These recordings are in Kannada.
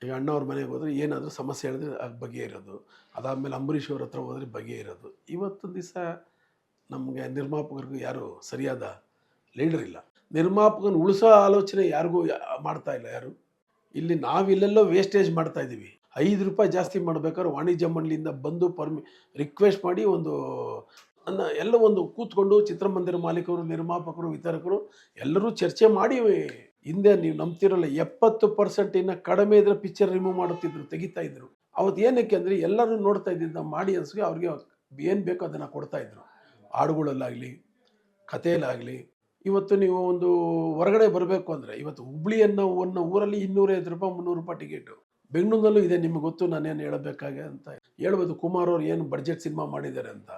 ಈಗ ಅಣ್ಣವ್ರ ಮನೆಗೆ ಹೋದರೆ ಏನಾದರೂ ಸಮಸ್ಯೆ ಹೇಳಿದ್ರೆ ಅದು ಬಗೆಯಿರೋದು. ಅದಾದಮೇಲೆ ಅಂಬರೀಷ್ ಅವ್ರ ಹತ್ರ ಹೋದರೆ ಬಗೆಯಿರೋದು. ಇವತ್ತೊಂದು ದಿವಸ ನಮಗೆ ನಿರ್ಮಾಪಕರಿಗೂ ಯಾರೂ ಸರಿಯಾದ ಲೀಡರ್ ಇಲ್ಲ. ನಿರ್ಮಾಪಕನ ಉಳಿಸೋ ಆಲೋಚನೆ ಯಾರಿಗೂ ಮಾಡ್ತಾ ಇಲ್ಲ ಯಾರು. ಇಲ್ಲಿ ನಾವಿಲ್ಲೆಲ್ಲೋ ವೇಸ್ಟೇಜ್ ಮಾಡ್ತಾ ಇದ್ದೀವಿ. ₹5 ಜಾಸ್ತಿ ಮಾಡ್ಬೇಕಾದ್ರೆ ವಾಣಿಜ್ಯ ಮಂಡಳಿಯಿಂದ ಬಂದು ರಿಕ್ವೆಸ್ಟ್ ಮಾಡಿ ಎಲ್ಲ ಒಂದು ಕೂತ್ಕೊಂಡು ಚಿತ್ರಮಂದಿರ ಮಾಲೀಕರು, ನಿರ್ಮಾಪಕರು, ವಿತರಕರು ಎಲ್ಲರೂ ಚರ್ಚೆ ಮಾಡಿ ಹಿಂದೆ ನೀವು ನಂಬ್ತಿರಲ್ಲ 70% ಇನ್ನ ಕಡಿಮೆ ಇದ್ರೆ ಪಿಕ್ಚರ್ ರಿಮೂವ್ ಮಾಡುತ್ತಿದ್ರು, ತೆಗಿತಾ ಇದ್ರು. ಅವತ್ತು ಏನಕ್ಕೆ ಅಂದರೆ ಎಲ್ಲರೂ ನೋಡ್ತಾ ಇದ್ದಿದ್ದು ನಮ್ಮ ಆಡಿಯನ್ಸ್ಗೆ ಅವ್ರಿಗೆ ಏನು ಬೇಕೋ ಅದನ್ನು ಕೊಡ್ತಾ ಇದ್ರು. ಹಾಡುಗಳಲ್ಲಾಗಲಿ, ಕಥೆಯಲ್ಲಾಗಲಿ. ಇವತ್ತು ನೀವು ಒಂದು ಹೊರಗಡೆ ಬರಬೇಕು ಅಂದರೆ ಇವತ್ತು ಹುಬ್ಳಿ ಅನ್ನೋ ಊರಲ್ಲಿ ₹250 ₹300 ಟಿಕೆಟು. ಬೆಂಗಳೂರಿನಲ್ಲೂ ಇದೆ, ನಿಮಗೆ ಗೊತ್ತು, ನಾನೇನು ಹೇಳಬೇಕಾಗೆ ಅಂತ ಹೇಳ್ಬೋದು. ಕುಮಾರ್ ಅವ್ರು ಏನು ಬಡ್ಜೆಟ್ ಸಿನಿಮಾ ಮಾಡಿದ್ದಾರೆ ಅಂತ.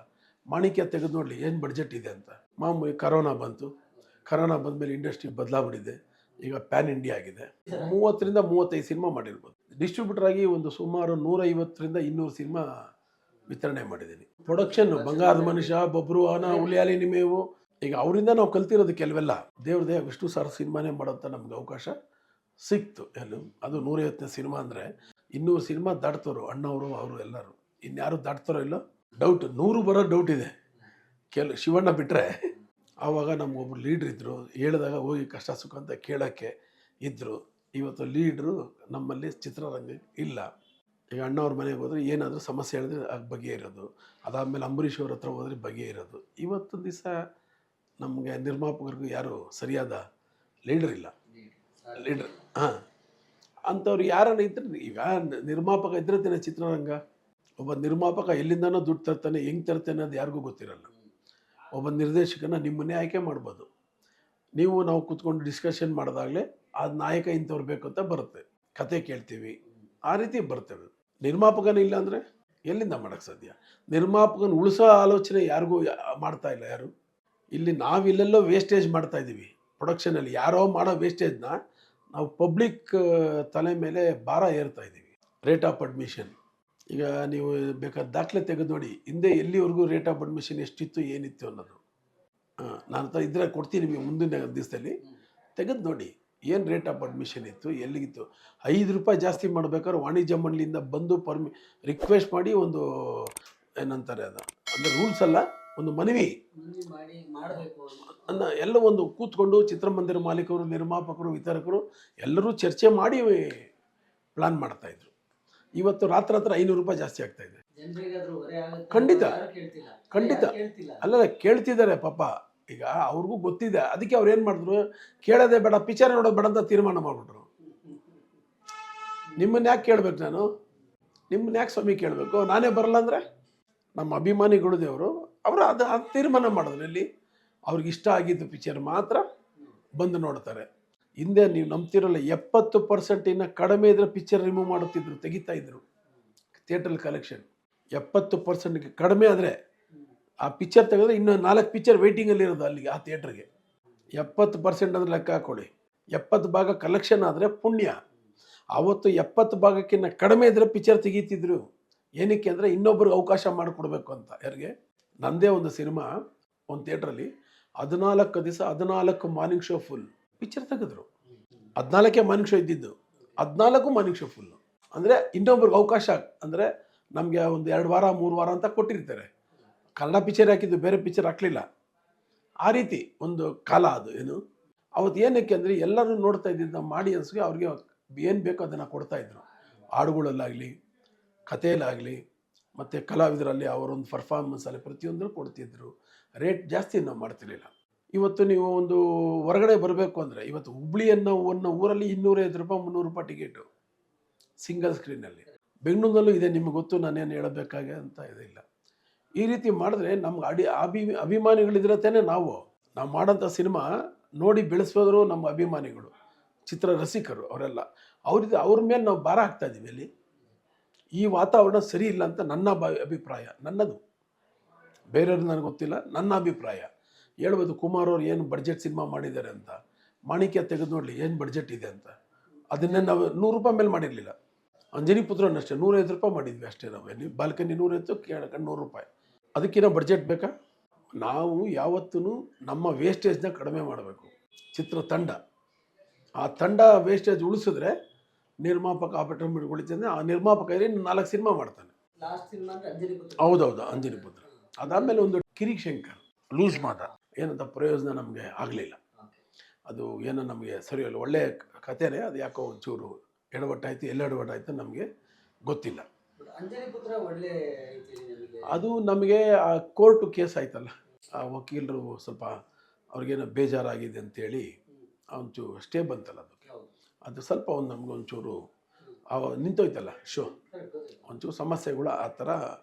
ಮಾಣಿಕ್ಯ ತೆಗೆದು ನೋಡಲಿ ಏನು ಬಡ್ಜೆಟ್ ಇದೆ ಅಂತ. ಮಾಮೂಲಿ ಕರೋನಾ ಬಂತು. ಕರೋನಾ ಬಂದಮೇಲೆ ಇಂಡಸ್ಟ್ರಿ ಬದಲಾಗ್ಬಿಟ್ಟಿದೆ. ಈಗ ಪ್ಯಾನ್ ಇಂಡಿಯಾ ಆಗಿದೆ. 30ರಿಂದ 35 ಸಿನಿಮಾ ಮಾಡಿರ್ಬೋದು. ಡಿಸ್ಟ್ರಿಬ್ಯೂಟರ್ ಆಗಿ ಒಂದು ಸುಮಾರು 150ರಿಂದ 200 ಸಿನಿಮಾ ವಿತರಣೆ ಮಾಡಿದ್ದೀನಿ. ಪ್ರೊಡಕ್ಷನ್ ಬಂಗಾರದ ಮನುಷ್ಯ, ಬಬ್ರುವಾಹನ, ಹುಲಿಯಾಲಿ ನಿಮೇವು, ಈಗ ಅವರಿಂದ ನಾವು ಕಲ್ತಿರೋದು ಕೆಲವೆಲ್ಲ. ದೇವ್ರದೇ ವಿಷ್ಣು ಸರ್ ಸಿನಿಮಾನೇ ಮಾಡೋಂಥ ನಮ್ಗೆ ಅವಕಾಶ ಸಿಕ್ತು. ಅದು 150ನೇ ಸಿನಿಮಾ ಅಂದರೆ 200 ಸಿನಿಮಾ ದಾಟ್ತವರು ಅಣ್ಣವರು, ಅವರು ಎಲ್ಲರೂ. ಇನ್ಯಾರು ದಾಟ್ತಾರೋ ಇಲ್ಲೋ ಡೌಟ್. 100 ಬರೋ ಡೌಟ್ ಇದೆ. ಶಿವಣ್ಣ ಬಿಟ್ಟರೆ ಆವಾಗ ನಮಗೊಬ್ಬರು ಲೀಡ್ರ್ ಇದ್ದರು. ಹೇಳಿದಾಗ ಹೋಗಿ ಕಷ್ಟ ಸುಖ ಅಂತ ಕೇಳೋಕ್ಕೆ ಇದ್ದರು. ಇವತ್ತು ಲೀಡ್ರು ನಮ್ಮಲ್ಲಿ ಚಿತ್ರರಂಗ ಇಲ್ಲ. ಈಗ ಅಣ್ಣವ್ರ ಮನೆಗೆ ಹೋದರೆ ಏನಾದರೂ ಸಮಸ್ಯೆ ಹೇಳಿದ್ರೆ ಅದು ಬಗೆಯಿರೋದು. ಅದಾದಮೇಲೆ ಅಂಬರೀಷ್ ಅವ್ರ ಹತ್ರ ಹೋದರೆ ಬಗೆಯಿರೋದು. ಇವತ್ತೊಂದು ದಿವಸ ನಮಗೆ ನಿರ್ಮಾಪಕರಿಗೂ ಯಾರೂ ಸರಿಯಾದ ಲೀಡರ್ ಇಲ್ಲ. ಲೀಡರ್ ಅಂಥವ್ರು ಯಾರನ್ನ ಇದ್ರೆ, ಈಗ ನಿರ್ಮಾಪಕ ಇದ್ರೆ ಚಿತ್ರರಂಗ. ಒಬ್ಬ ನಿರ್ಮಾಪಕ ಎಲ್ಲಿಂದನೋ ದುಡ್ಡು ತರ್ತಾನೆ, ಹೆಂಗೆ ತರ್ತಾನೆ ಅದು ಯಾರಿಗೂ ಗೊತ್ತಿರಲ್ಲ. ಒಬ್ಬ ನಿರ್ದೇಶಕನ ನಿಮ್ಮನ್ನೇ ಆಯ್ಕೆ ಮಾಡ್ಬೋದು. ನಾವು ಕೂತ್ಕೊಂಡು ಡಿಸ್ಕಷನ್ ಮಾಡಿದಾಗಲೇ ಅದು ನಾಯಕ ಇಂಥವ್ರು ಬೇಕು ಅಂತ ಬರುತ್ತೆ. ಕತೆ ಕೇಳ್ತೀವಿ, ಆ ರೀತಿ ಬರ್ತೇವೆ. ನಿರ್ಮಾಪಕನ ಇಲ್ಲ ಅಂದರೆ ಎಲ್ಲಿಂದ ಮಾಡೋಕ್ಕೆ ಸಾಧ್ಯ? ನಿರ್ಮಾಪಕನ ಉಳಿಸೋ ಆಲೋಚನೆ ಯಾರಿಗೂ ಮಾಡ್ತಾ ಇಲ್ಲ ಯಾರು. ಇಲ್ಲಿ ನಾವಿಲ್ಲೆಲ್ಲೋ ವೇಸ್ಟೇಜ್ ಮಾಡ್ತಾ ಇದ್ದೀವಿ. ಪ್ರೊಡಕ್ಷನಲ್ಲಿ ಯಾರೋ ಮಾಡೋ ವೇಸ್ಟೇಜ್ನ ನಾವು ಪಬ್ಲಿಕ್ ತಲೆ ಮೇಲೆ ಭಾರ ಏರ್ತಾ ಇದ್ದೀವಿ. ರೇಟ್ ಆಫ್ ಅಡ್ಮಿಷನ್ ಈಗ ನೀವು ಬೇಕಾದ ದಾಖಲೆ ತೆಗೆದು ನೋಡಿ, ಹಿಂದೆ ಎಲ್ಲಿವರೆಗೂ ರೇಟ್ ಆಫ್ ಅಡ್ಮಿಷನ್ ಎಷ್ಟಿತ್ತು, ಏನಿತ್ತು ಅನ್ನೋದು. ನಾನು ಹತ್ರ ಇದ್ರೆ ಕೊಡ್ತೀನಿ ನಿಮಗೆ ಮುಂದಿನ ದಿವಸದಲ್ಲಿ. ತೆಗೆದು ನೋಡಿ ಏನು ರೇಟ್ ಆಫ್ ಅಡ್ಮಿಷನ್ ಇತ್ತು, ಎಲ್ಲಿಗಿತ್ತು. ₹5 ಜಾಸ್ತಿ ಮಾಡ್ಬೇಕಾದ್ರೆ ವಾಣಿಜ್ಯ ಮಂಡಳಿಯಿಂದ ಬಂದು ರಿಕ್ವೆಸ್ಟ್ ಮಾಡಿ ಏನಂತಾರೆ ಅದು ಅಂದರೆ ರೂಲ್ಸ್ ಅಲ್ಲ, ಒಂದು ಮನವಿ ಎಲ್ಲ ಒಂದು ಕೂತ್ಕೊಂಡು ಚಿತ್ರಮಂದಿರ ಮಾಲೀಕರು, ನಿರ್ಮಾಪಕರು, ವಿತರಕರು ಎಲ್ಲರೂ ಚರ್ಚೆ ಮಾಡಿ ಪ್ಲಾನ್ ಮಾಡ್ತಾಯಿದ್ರು. ಇವತ್ತು ರಾತ್ರಿ ₹500 ಜಾಸ್ತಿ ಆಗ್ತಾ ಇದೆ. ಖಂಡಿತ ಖಂಡಿತ ಅಲ್ಲ, ಕೇಳ್ತಿದ್ದಾರೆ ಪಾಪ. ಈಗ ಅವ್ರಿಗೂ ಗೊತ್ತಿದೆ. ಅದಕ್ಕೆ ಅವ್ರು ಏನು ಮಾಡಿದ್ರು, ಕೇಳೋದೇ ಬೇಡ, ಪಿಕ್ಚರ್ ನೋಡೋದು ಬೇಡ ಅಂತ ತೀರ್ಮಾನ ಮಾಡಿಬಿಟ್ರು. ನಿಮ್ಮನ್ನ ಯಾಕೆ ಕೇಳಬೇಕು ನಾನು? ನಿಮ್ಮನ್ನ ಯಾಕೆ ಸ್ವಾಮಿ ಕೇಳಬೇಕು? ನಾನೇ ಬರಲ್ಲ ಅಂದರೆ ನಮ್ಮ ಅಭಿಮಾನಿಗಳು ದೇವರು ಅವರು ಅದು ತೀರ್ಮಾನ ಮಾಡಿದ್ರು. ಇಲ್ಲಿ ಅವ್ರಿಗೆ ಇಷ್ಟ ಆಗಿದ್ದು ಪಿಕ್ಚರ್ ಮಾತ್ರ ಬಂದು ನೋಡ್ತಾರೆ. ಹಿಂದೆ ನೀವು ನಂಬ್ತಿರಲ್ಲ 70% ಇನ್ನ ಕಡಿಮೆ ಇದ್ರೆ ಪಿಕ್ಚರ್ ರಿಮೂವ್ ಮಾಡುತ್ತಿದ್ರು, ತೆಗಿತಾ ಇದ್ರು. ಥಿಯೇಟ್ರಲ್ಲಿ ಕಲೆಕ್ಷನ್ 70% ಕಡಿಮೆ ಆದರೆ ಆ ಪಿಕ್ಚರ್ ತೆಗೆದ್ರೆ ಇನ್ನೂ 4 ಪಿಕ್ಚರ್ ವೆಯ್ಟಿಂಗಲ್ಲಿ ಇರೋದು ಅಲ್ಲಿಗೆ, ಆ ಥಿಯೇಟ್ರಿಗೆ. 70% ಅಂದರೆ ಲೆಕ್ಕ ಹಾಕೊಳ್ಳಿ. 70 ಭಾಗ ಕಲೆಕ್ಷನ್ ಆದರೆ ಪುಣ್ಯ. ಆವತ್ತು 70 ಭಾಗಕ್ಕಿಂತ ಕಡಿಮೆ ಇದ್ರೆ ಪಿಕ್ಚರ್ ತೆಗೀತಿದ್ರು. ಏನಕ್ಕೆ ಅಂದರೆ ಇನ್ನೊಬ್ರಿಗೆ ಅವಕಾಶ ಮಾಡಿಕೊಡ್ಬೇಕು ಅಂತ. ಯಾರಿಗೆ? ನನ್ನದೇ ಒಂದು ಸಿನಿಮಾ ಒಂದು ಥಿಯೇಟ್ರಲ್ಲಿ 14 ದಿವಸ 14 ಮಾರ್ನಿಂಗ್ ಶೋ ಫುಲ್ ಪಿಕ್ಚರ್ ತೆಗೆದ್ರು. 14 ಮಾರ್ನಿಂಗ್ ಶೋ ಇದ್ದಿದ್ದು, 14 ಮಾರ್ನಿಂಗ್ ಶೋ ಫುಲ್ಲು. ಅಂದರೆ ಇನ್ನೊಬ್ರಿಗೆ ಅವಕಾಶ, ಅಂದರೆ ನಮಗೆ ಒಂದು 2 ವಾರ 3 ವಾರ ಅಂತ ಕೊಟ್ಟಿರ್ತಾರೆ. ಕನ್ನಡ ಪಿಕ್ಚರ್ ಹಾಕಿದ್ದು, ಬೇರೆ ಪಿಕ್ಚರ್ ಹಾಕಲಿಲ್ಲ. ಆ ರೀತಿ ಒಂದು ಕಾಲ ಅದು. ಅವತ್ತು ಏನಕ್ಕೆ ಅಂದರೆ ಎಲ್ಲರೂ ನೋಡ್ತಾ ಇದ್ದಿದ್ದು ನಮ್ಮ ಆಡಿಯನ್ಸ್ಗೆ ಅವ್ರಿಗೆ ಏನು ಬೇಕೋ ಅದನ್ನು ಕೊಡ್ತಾಯಿದ್ರು. ಹಾಡುಗಳಲ್ಲಾಗಲಿ, ಕಥೆಯಲ್ಲಾಗಲಿ, ಮತ್ತು ಕಲಾವಿದರಲ್ಲಿ ಅವರೊಂದು ಪರ್ಫಾರ್ಮೆನ್ಸಲ್ಲಿ ಪ್ರತಿಯೊಂದರೂ ಕೊಡ್ತಿದ್ರು. ರೇಟ್ ಜಾಸ್ತಿ ನಾವು ಮಾಡ್ತಿರಲಿಲ್ಲ. ಇವತ್ತು ನೀವು ಒಂದು ಹೊರಗಡೆ ಬರಬೇಕು ಅಂದರೆ ಇವತ್ತು ಹುಬ್ಳಿ ಅನ್ನೋ ಊರಲ್ಲಿ ₹250 ₹300 ಟಿಕೆಟು ಸಿಂಗಲ್ ಸ್ಕ್ರೀನಲ್ಲಿ. ಬೆಂಗಳೂರಿನಲ್ಲೂ ಇದೆ, ನಿಮಗೆ ಗೊತ್ತು, ನಾನೇನು ಹೇಳಬೇಕಾಗೆ ಅಂತ ಇದಿಲ್ಲ. ಈ ರೀತಿ ಮಾಡಿದ್ರೆ ನಮ್ಗೆ ಅಭಿಮಾನಿಗಳಿದ್ರೆ ತಾನೇ ನಾವು ಮಾಡೋಂಥ ಸಿನಿಮಾ ನೋಡಿ ಬೆಳೆಸೋದ್ರು ನಮ್ಮ ಅಭಿಮಾನಿಗಳು, ಚಿತ್ರ ರಸಿಕರು ಅವರೆಲ್ಲ. ಅವ್ರ ಮೇಲೆ ನಾವು ಭಾರ ಹಾಕ್ತಾ ಇದ್ದೀವಿ. ಅಲ್ಲಿ ಈ ವಾತಾವರಣ ಸರಿ ಇಲ್ಲ ಅಂತ ನನ್ನ ಅಭಿಪ್ರಾಯ, ನನ್ನದು. ಬೇರೆಯವ್ರು ನನಗೆ ಗೊತ್ತಿಲ್ಲ, ನನ್ನ ಅಭಿಪ್ರಾಯ. ಹೇಳ್ಬೋದು ಕುಮಾರ್ ಅವ್ರು ಏನು ಬಡ್ಜೆಟ್ ಸಿನಿಮಾ ಮಾಡಿದ್ದಾರೆ ಅಂತ. ಮಾಣಿಕ್ಯ ತೆಗೆದು ನೋಡಲಿ ಏನು ಬಡ್ಜೆಟ್ ಇದೆ ಅಂತ. ಅದನ್ನೇ ನಾವು ₹100 ಮೇಲೆ ಮಾಡಿರಲಿಲ್ಲ. ಅಂಜನಿ ಪುತ್ರನಷ್ಟೇ ₹150 ಮಾಡಿದ್ವಿ ಅಷ್ಟೇ. ನಾವು ಬಾಲ್ಕನಿ 150, ಕೇಳಕೊಂಡು ₹100. ಅದಕ್ಕಿಂತ ಬಡ್ಜೆಟ್ ಬೇಕಾ? ನಾವು ಯಾವತ್ತೂ ನಮ್ಮ ವೇಸ್ಟೇಜ್ನ ಕಡಿಮೆ ಮಾಡಬೇಕು. ಚಿತ್ರತಂಡ ಆ ತಂಡ ವೇಸ್ಟೇಜ್ ಉಳಿಸಿದ್ರೆ ನಿರ್ಮಾಪಕ ಆಪರೇಟರ್ ಹಿಡ್ಕೊಳ್ತಿದ್ದೆ. ಆ ನಿರ್ಮಾಪಕ ಇನ್ನು 4 ಸಿನಿಮಾ ಮಾಡ್ತಾನೆ. ಲಾಸ್ಟ್ ಸಿನಿಮಾ ಅಂದ್ರೆ ಅಂಜನಿ ಪುತ್ರ. ಹೌದೌದು, ಅಂಜನಿ ಪುತ್ರ. ಅದಾದಮೇಲೆ ಒಂದು ಕಿರಿಶಂಕರ್ ಲೂಸ್ ಮಾದ, ಏನಂತ ಪ್ರಯೋಜನ ನಮಗೆ ಆಗಲಿಲ್ಲ. ಅದು ಏನೋ ನಮಗೆ ಸರಿಯಲ್ಲ, ಒಳ್ಳೆಯ ಕಥೆನೇ, ಅದು ಯಾಕೋ ಒಂಚೂರು ಎಡವಟ್ಟಾಯಿತು, ಎಲ್ಲ ಎಡವಟ್ಟಾಯಿತು ನಮಗೆ ಗೊತ್ತಿಲ್ಲ. ಅಂಜನಿ ಪುತ್ರ ಒಳ್ಳೆ ಐತಿ ನಿಮಗೆ. ಅದು ನಮಗೆ ಆ ಕೋರ್ಟು ಕೇಸ್ ಆಯ್ತಲ್ಲ, ಆ ವಕೀಲರು ಸ್ವಲ್ಪ ಅವ್ರಿಗೇನೋ ಬೇಜಾರಾಗಿದೆ ಅಂತೇಳಿ ಒಂಚೂರು ಸ್ಟೇ ಬಂತಲ್ಲ, ಅದು ಸ್ವಲ್ಪ ಒಂದು ನಮಗೊಂಚೂರು ನಿಂತೋಯ್ತಲ್ಲ ಶೋ, ಒಂಚೂರು ಸಮಸ್ಯೆಗಳು ಆ ಥರ.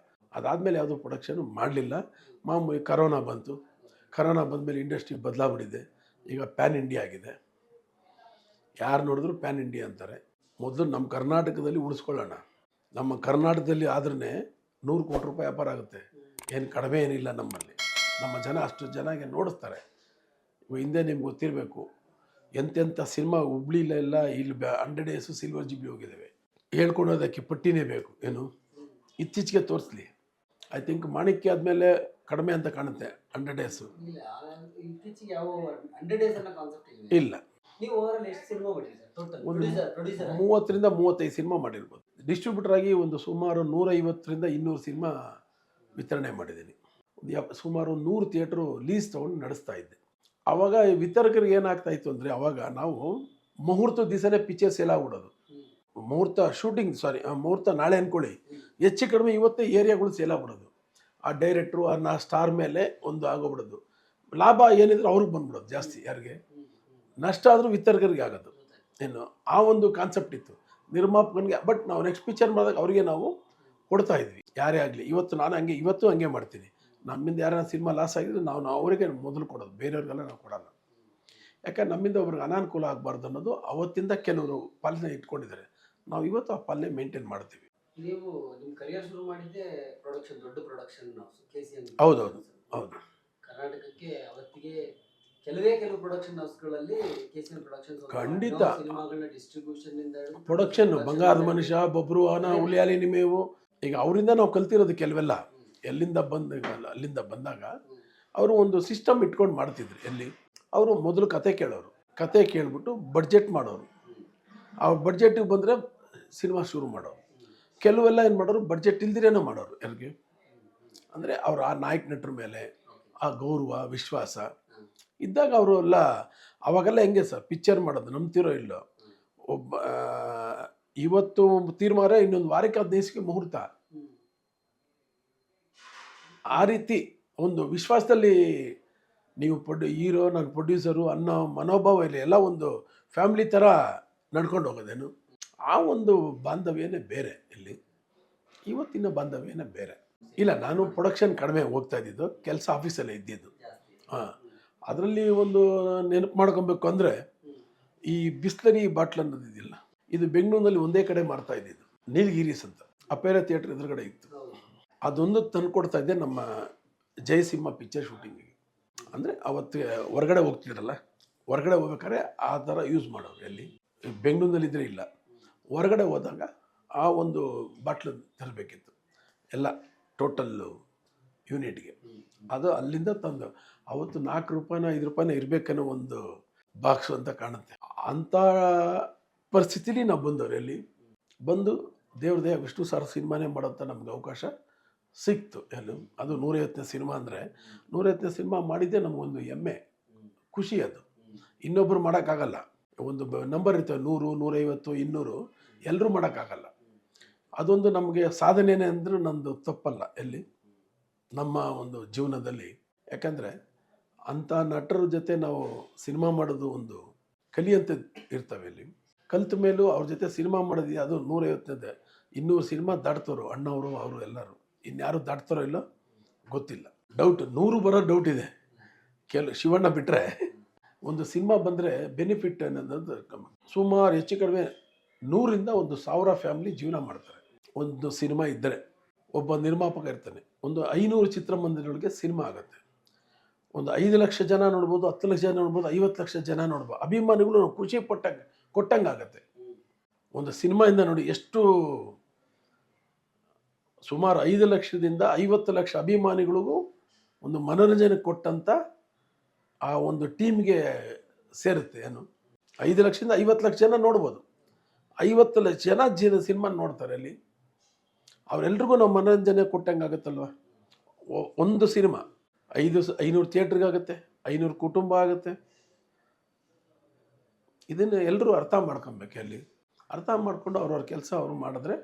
ಅದಾದಮೇಲೆ ಯಾವುದೂ ಪ್ರೊಡಕ್ಷನು ಮಾಡಲಿಲ್ಲ. ಮಾಮೂಲಿ ಕರೋನಾ ಬಂತು. ಕರೋನಾ ಬಂದಮೇಲೆ ಇಂಡಸ್ಟ್ರಿ ಬದಲಾಗ್ಬಿಟ್ಟಿದೆ. ಈಗ ಪ್ಯಾನ್ ಇಂಡಿಯಾ ಆಗಿದೆ. ಯಾರು ನೋಡಿದ್ರು ಪ್ಯಾನ್ ಇಂಡಿಯಾ ಅಂತಾರೆ. ಮೊದಲು ನಮ್ಮ ಕರ್ನಾಟಕದಲ್ಲಿ ಉಳಿಸ್ಕೊಳ್ಳೋಣ. ನಮ್ಮ ಕರ್ನಾಟಕದಲ್ಲಿ ಆದ್ರೇ 100 ಕೋಟಿ ರೂಪಾಯಿ ವ್ಯಾಪಾರ ಆಗುತ್ತೆ. ಏನು ಕಡಿಮೆ ಏನಿಲ್ಲ ನಮ್ಮಲ್ಲಿ. ನಮ್ಮ ಜನ ಅಷ್ಟು ಜನಗೆ ನೋಡಿಸ್ತಾರೆ. ಹಿಂದೆ ನಿಮ್ಗೆ ಗೊತ್ತಿರಬೇಕು, ಎಂತೆಂಥ ಸಿನಿಮಾ ಹುಬ್ಳಿಲೆಲ್ಲ ಇಲ್ಲಿ 100 ಡೇಸು ಸಿಲ್ವರ್ ಜಿಬಿ ಹೋಗಿದ್ದಾವೆ. ಹೇಳ್ಕೊಳೋದಕ್ಕೆ ಪಟ್ಟಿನೇ ಬೇಕು. ಏನು ಇತ್ತೀಚೆಗೆ ತೋರಿಸ್ಲಿ, ಐ ಥಿಂಕ್ ಮಾಣಿಕ್ಯ ಆದಮೇಲೆ ಕಡಿಮೆ ಅಂತ ಕಾಣುತ್ತೆ 100 ಡೇಸು. ಇತ್ತೀಚೆಗೆ ಯಾವ 100 ಡೇಸ್ ಅನ್ನೋ ಕಾನ್ಸೆಪ್ಟ್ ಇಲ್ಲ. ನೀವು ಓವರಾಲ್ ಎಷ್ಟು ಸಿನಿಮಾ ಮಾಡಿದ್ದೀರಾ ಟೋಟಲ್? ಒಂದು 30ರಿಂದ 35 ಸಿನಿಮಾ ಮಾಡಿರ್ಬೋದು. ಡಿಸ್ಟ್ರಿಬ್ಯೂಟರ್ ಆಗಿ ಒಂದು ಸುಮಾರು 150ರಿಂದ 200 ಸಿನಿಮಾ ವಿತರಣೆ ಮಾಡಿದ್ದೀನಿ. ಸುಮಾರು 100 ಥಿಯೇಟ್ರು ಲೀಸ್ ತೊಗೊಂಡು ನಡೆಸ್ತಾ ಇದ್ದೆ. ಆವಾಗ ವಿತರಕರಿಗೆ ಏನಾಗ್ತಾಯಿತ್ತು ಅಂದರೆ, ಆವಾಗ ನಾವು ಮುಹೂರ್ತದ ದಿವಸನೇ ಪಿಕ್ಚರ್ ಸೇಲ್ ಆಗ್ಬಿಡೋದು. ಮುಹೂರ್ತ ನಾಳೆ ಅಂದ್ಕೊಳ್ಳಿ, ಹೆಚ್ಚು ಕಡಿಮೆ ಇವತ್ತೇ ಏರಿಯಾಗಳು ಸೇಲ್ ಆಗ್ಬಿಡೋದು. ಆ ಡೈರೆಕ್ಟ್ರು ಆ ಸ್ಟಾರ್ ಮೇಲೆ ಒಂದು ಆಗೋಗ್ಬಿಡೋದು. ಲಾಭ ಏನಿದ್ರೆ ಅವ್ರಿಗೆ ಬಂದ್ಬಿಡೋದು ಜಾಸ್ತಿ, ಯಾರಿಗೆ ನಷ್ಟ ಆದರೂ ವಿತರಕರಿಗೆ ಆಗೋದು. ಏನು ಆ ಒಂದು ಕಾನ್ಸೆಪ್ಟ್ ಇತ್ತು ನಿರ್ಮಾಪಕನಿಗೆ. ಬಟ್ ನಾವು ನೆಕ್ಸ್ಟ್ ಪಿಕ್ಚರ್ ಮಾಡಿದಾಗ ಅವರಿಗೆ ನಾವು ಕೊಡ್ತಾ ಇದ್ವಿ, ಯಾರೇ ಆಗಲಿ. ಇವತ್ತು ಹಂಗೆ ಮಾಡ್ತೀನಿ. ನಮ್ಮಿಂದ ಯಾರು ಸಿನಿಮಾ ಲಾಸ್ ಆಗಿದ್ರೆ ನಾವು ಅವರಿಗೆ ಮೊದಲು ಕೊಡೋದು, ಬೇರೆಯವ್ರಿಗೆಲ್ಲ ನಾವು ಕೊಡೋಲ್ಲ. ಯಾಕಂದ್ರೆ ನಮ್ಮಿಂದ ಅವ್ರಿಗೆ ಅನಾನುಕೂಲ ಆಗಬಾರ್ದು ಅನ್ನೋದು ಅವತ್ತಿಂದ ಕೆಲವರು ಪಾಲನೆ ಇಟ್ಕೊಂಡಿದ್ದಾರೆ. ನಾವು ಇವತ್ತು ಆ ಪಾಲನೆ ಮೇಂಟೈನ್ ಮಾಡ್ತೀವಿ. ನೀವು ನಿಮ್ಮ ಕರಿಯರ್ ಶುರು ಮಾಡಿದ್ದೆ ಪ್ರೊಡಕ್ಷನ್, ದೊಡ್ಡ ಪ್ರೊಡಕ್ಷನ್ KCM. ಹೌದೌದು, ಹೌದು. ಕರ್ನಾಟಕಕ್ಕೆ ಅವತ್ತಿಗೆ ಕೆಲವು ಪ್ರೊಡಕ್ಷನ್ ಹೌಸ್ಗಳಲ್ಲಿ KCM ಪ್ರೊಡಕ್ಷನ್ಸ್ ಖಂಡಿತ ಸಿನಿಮಾಗಳನ್ನ ಡಿಸ್ಟ್ರಿಬ್ಯೂಷನ್ ಇಂದ ಪ್ರೊಡಕ್ಷನ್, ಬಂಗಾರದ ಮನುಷ್ಯ, ಬಬ್ರು ಆನ, ಹುಲಿಯಾಲಿ ನಿಮೇವು, ಈಗ ಅವರಿಂದ ನಾವು ಕಲ್ತಿರೋದು ಕೆಲವೆಲ್ಲ. ಅಲ್ಲಿಂದ ಬಂದಾಗ ಅವರು ಒಂದು ಸಿಸ್ಟಮ್ ಇಟ್ಕೊಂಡು ಮಾಡ್ತಿದ್ರು. ಅವರು ಮೊದಲು ಕತೆ ಕೇಳೋರು, ಕತೆ ಕೇಳಿಬಿಟ್ಟು ಬಡ್ಜೆಟ್ ಮಾಡೋರು. ಆ ಬಡ್ಜೆಟಿಗೆ ಬಂದರೆ ಸಿನಿಮಾ ಶುರು ಮಾಡೋರು. ಕೆಲವೆಲ್ಲ ಏನು ಮಾಡೋರು, ಬಡ್ಜೆಟ್ ಇಲ್ದಿರೇನೋ ಮಾಡೋರು. ಅಂದರೆ ಅವರು ಆ ನಾಯಕ ನಟರ ಮೇಲೆ ಆ ಗೌರವ ವಿಶ್ವಾಸ ಇದ್ದಾಗ ಅವರು ಎಲ್ಲ ಅವಾಗೆಲ್ಲ ಹೆಂಗೆ ಸರ್ ಪಿಕ್ಚರ್ ಮಾಡೋದು, ನಂಬ್ತಿರೋ ಇಲ್ಲೋ, ಇವತ್ತು ತೀರ್ಮಾನ ಇನ್ನೊಂದು ವಾರಕ್ಕೆ 15 ದಿವಸಕ್ಕೆ ಮುಹೂರ್ತ, ಆ ರೀತಿ ಒಂದು ವಿಶ್ವಾಸದಲ್ಲಿ ನೀವು ಹೀರೋ, ನಾನು ಪ್ರೊಡ್ಯೂಸರು ಅನ್ನೋ ಮನೋಭಾವ ಇಲ್ಲ. ಎಲ್ಲ ಒಂದು ಫ್ಯಾಮಿಲಿ ಥರ ನಡ್ಕೊಂಡು ಹೋಗೋದೇನು. ಆ ಒಂದು ಬಾಂಧವ್ಯನೇ ಬೇರೆ. ಇವತ್ತಿನ ಬಾಂಧವ್ಯನೇ ಬೇರೆ. ಇಲ್ಲ, ನಾನು ಪ್ರೊಡಕ್ಷನ್ ಕಡಿಮೆ ಹೋಗ್ತಾ ಇದ್ದಿದ್ದು, ಕೆಲಸ ಆಫೀಸಲ್ಲೇ ಇದ್ದಿದ್ದು. ಅದರಲ್ಲಿ ಒಂದು ನೆನಪು ಮಾಡ್ಕೊಬೇಕು ಅಂದರೆ, ಈ ಬಿಸ್ಲರಿ ಬಾಟ್ಲ್ ಅನ್ನೋದು ಇದಿಲ್ಲ, ಇದು ಬೆಂಗಳೂರಿನಲ್ಲಿ ಒಂದೇ ಕಡೆ ಮಾಡ್ತಾ ಇದ್ದಿದ್ದು, ನೀಲಗಿರೀಸ್ ಅಂತ, ಅಪೇರ ಥಿಯೇಟ್ರ್ ಎದುರುಗಡೆ ಇತ್ತು. ಅದೊಂದು ತಂದುಕೊಡ್ತಾ ಇದ್ದೆ ನಮ್ಮ ಜಯಸಿಂಹ ಪಿಕ್ಚರ್ ಶೂಟಿಂಗಿಗೆ. ಅಂದರೆ ಅವತ್ತು ಹೊರಗಡೆ ಹೋಗ್ತಿದ್ರಲ್ಲ, ಹೊರಗಡೆ ಹೋಗ್ಬೇಕಾದ್ರೆ ಆ ಥರ ಯೂಸ್ ಮಾಡೋರು. ಬೆಂಗಳೂರಿನಲ್ಲಿದ್ದರೆ ಇಲ್ಲ, ಹೊರಗಡೆ ಹೋದಾಗ ಆ ಒಂದು ಬಾಟ್ಲು ತರಬೇಕಿತ್ತು ಎಲ್ಲ ಟೋಟಲ್ಲು ಯೂನಿಟ್ಗೆ. ಅದು ಅಲ್ಲಿಂದ ತಂದು ಅವತ್ತು 4 ರೂಪಾಯಿನ 5 ರೂಪಾಯಿನ ಇರಬೇಕನ್ನೋ ಒಂದು ಬಾಕ್ಸು ಅಂತ ಕಾಣುತ್ತೆ. ಅಂಥ ಪರಿಸ್ಥಿತಿಲಿ ನಾವು ಬಂದವರು. ಬಂದು ದೇವ್ರದೇ ವಿಷ್ಣು ಸರ್ ಸಿನಿಮಾನೇ ಮಾಡೋಂಥ ನಮ್ಗೆ ಅವಕಾಶ ಸಿಕ್ತು. ಅದು 150ನೇ ಸಿನಿಮಾ. ಅಂದರೆ 150ನೇ ಸಿನಿಮಾ ಮಾಡಿದ್ದೆ ನಮಗೊಂದು ಹೆಮ್ಮೆ, ಖುಷಿ. ಅದು ಇನ್ನೊಬ್ಬರು ಮಾಡೋಕ್ಕಾಗಲ್ಲ. ಒಂದು ನಂಬರ್ ಇರ್ತವೆ, 100, 150, 200 ಎಲ್ಲರೂ ಮಾಡೋಕ್ಕಾಗಲ್ಲ. ಅದೊಂದು ನಮಗೆ ಸಾಧನೆನೇ ಅಂದರೂ ನಮ್ಮದು ತಪ್ಪಲ್ಲ ನಮ್ಮ ಒಂದು ಜೀವನದಲ್ಲಿ. ಯಾಕಂದರೆ ಅಂಥ ನಟರ ಜೊತೆ ನಾವು ಸಿನಿಮಾ ಮಾಡೋದು ಒಂದು ಕಲಿಯಂತ ಇರ್ತವೆ. ಕಲಿತ ಮೇಲೂ ಅವ್ರ ಜೊತೆ ಸಿನಿಮಾ ಮಾಡೋದು, ಅದು 150ನೇ 200 ಸಿನಿಮಾ ದಾಟ್ತವರು ಅಣ್ಣವರು, ಅವರು ಎಲ್ಲರೂ. ಇನ್ಯಾರು ದಾಟ್ತಾರೋ ಇಲ್ಲೋ ಗೊತ್ತಿಲ್ಲ. ಡೌಟ್ 100 ಬರೋ ಡೌಟ್ ಇದೆ. ಶಿವಣ್ಣ ಬಿಟ್ಟರೆ ಒಂದು ಸಿನಿಮಾ ಬಂದರೆ ಬೆನಿಫಿಟ್ ಅನ್ನೋದು ಸುಮಾರು ಹೆಚ್ಚು ಕಡಿಮೆ 100ರಿಂದ 1000 ಫ್ಯಾಮಿಲಿ ಜೀವನ ಮಾಡ್ತಾರೆ. ಒಂದು ಸಿನಿಮಾ ಇದ್ದರೆ ಒಬ್ಬ ನಿರ್ಮಾಪಕ ಇರ್ತಾನೆ, ಒಂದು 500 ಚಿತ್ರಮಂದಿರಗಳಿಗೆ ಸಿನಿಮಾ ಆಗುತ್ತೆ. ಒಂದು 5 ಲಕ್ಷ ಜನ ನೋಡ್ಬೋದು, 10 ಲಕ್ಷ ಜನ ನೋಡ್ಬೋದು, 50 ಲಕ್ಷ ಜನ ನೋಡ್ಬೋದು. ಅಭಿಮಾನಿಗಳು ಖುಷಿ ಕೊಟ್ಟಂಗೆ ಆಗುತ್ತೆ. ಒಂದು ಸಿನಿಮಾಯಿಂದ ನೋಡಿ ಎಷ್ಟು ಸುಮಾರು 5 ಲಕ್ಷದಿಂದ 50 ಲಕ್ಷ ಅಭಿಮಾನಿಗಳಿಗೂ ಒಂದು ಮನೋರಂಜನೆ ಕೊಟ್ಟಂಥ ಆ ಒಂದು ಟೀಮ್ಗೆ ಸೇರುತ್ತೆ. 5 ಲಕ್ಷದಿಂದ 50 ಲಕ್ಷ ಜನ ನೋಡ್ಬೋದು. 50 ಲಕ್ಷ ಜನ ಸಿನಿಮಾ ನೋಡ್ತಾರೆ ಅಲ್ಲಿ. ಅವರೆಲ್ರಿಗೂ ನಾವು ಮನೋರಂಜನೆ ಕೊಟ್ಟಂಗೆ ಆಗುತ್ತಲ್ವ. ಒಂದು ಸಿನಿಮಾ 500 ಥಿಯೇಟ್ರಿಗಾಗುತ್ತೆ, 500 ಕುಟುಂಬ ಆಗುತ್ತೆ. ಇದನ್ನು ಎಲ್ಲರೂ ಅರ್ಥ ಮಾಡ್ಕೊಬೇಕು. ಅಲ್ಲಿ ಅರ್ಥ ಮಾಡಿಕೊಂಡು ಅವ್ರವ್ರ ಕೆಲಸ ಅವರು ಮಾಡಿದ್ರೆ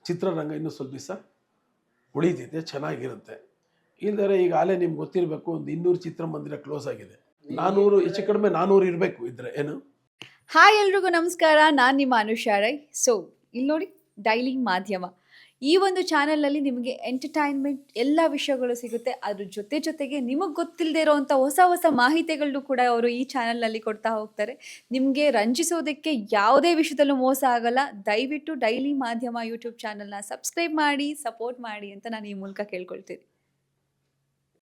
ಚಿತ್ರರಂಗ ಇನ್ನೂ ಸ್ವಲ್ಪ ದಿವಸ ಉಳಿತೈತೆ, ಚೆನ್ನಾಗಿರುತ್ತೆ. ಇಲ್ಲದ್ರೆ ಈಗ ಆಲೇ ನಿಮ್ಗೆ ಗೊತ್ತಿರಬೇಕು, ಒಂದು 200 ಚಿತ್ರಮಂದಿರ ಕ್ಲೋಸ್ ಆಗಿದೆ. 400 ಹೆಚ್ಚು ಕಡಿಮೆ 400 ಇರಬೇಕು ಇದ್ರೆ ಏನು. ಹಾಯ್ ಎಲ್ರಿಗೂ ನಮಸ್ಕಾರ, ನಾನು ನಿಮ್ಮ ಅನುಷಾ ರೈ. ಸೊ ಇಲ್ಲಿ ನೋಡಿ, ಡೈಲಿ ಮಾಧ್ಯಮ ಈ ಒಂದು ಚಾನಲಲ್ಲಿ ನಿಮಗೆ ಎಂಟರ್ಟೈನ್ಮೆಂಟ್ ಎಲ್ಲ ವಿಷಯಗಳು ಸಿಗುತ್ತೆ. ಅದ್ರ ಜೊತೆಗೆ ನಿಮಗೆ ಗೊತ್ತಿಲ್ಲದೆ ಇರೋವಂಥ ಹೊಸ ಮಾಹಿತಿಗಳನ್ನು ಕೂಡ ಅವರು ಈ ಚಾನಲ್ನಲ್ಲಿ ಕೊಡ್ತಾ ಹೋಗ್ತಾರೆ. ನಿಮಗೆ ರಂಜಿಸೋದಕ್ಕೆ ಯಾವುದೇ ವಿಷಯದಲ್ಲೂ ಮೋಸ ಆಗಲ್ಲ. ದಯವಿಟ್ಟು ಡೈಲಿ ಮಾಧ್ಯಮ ಯೂಟ್ಯೂಬ್ ಚಾನಲ್ನ ಸಬ್ಸ್ಕ್ರೈಬ್ ಮಾಡಿ, ಸಪೋರ್ಟ್ ಮಾಡಿ ಅಂತ ನಾನು ಈ ಮೂಲಕ ಕೇಳ್ಕೊಳ್ತೀನಿ.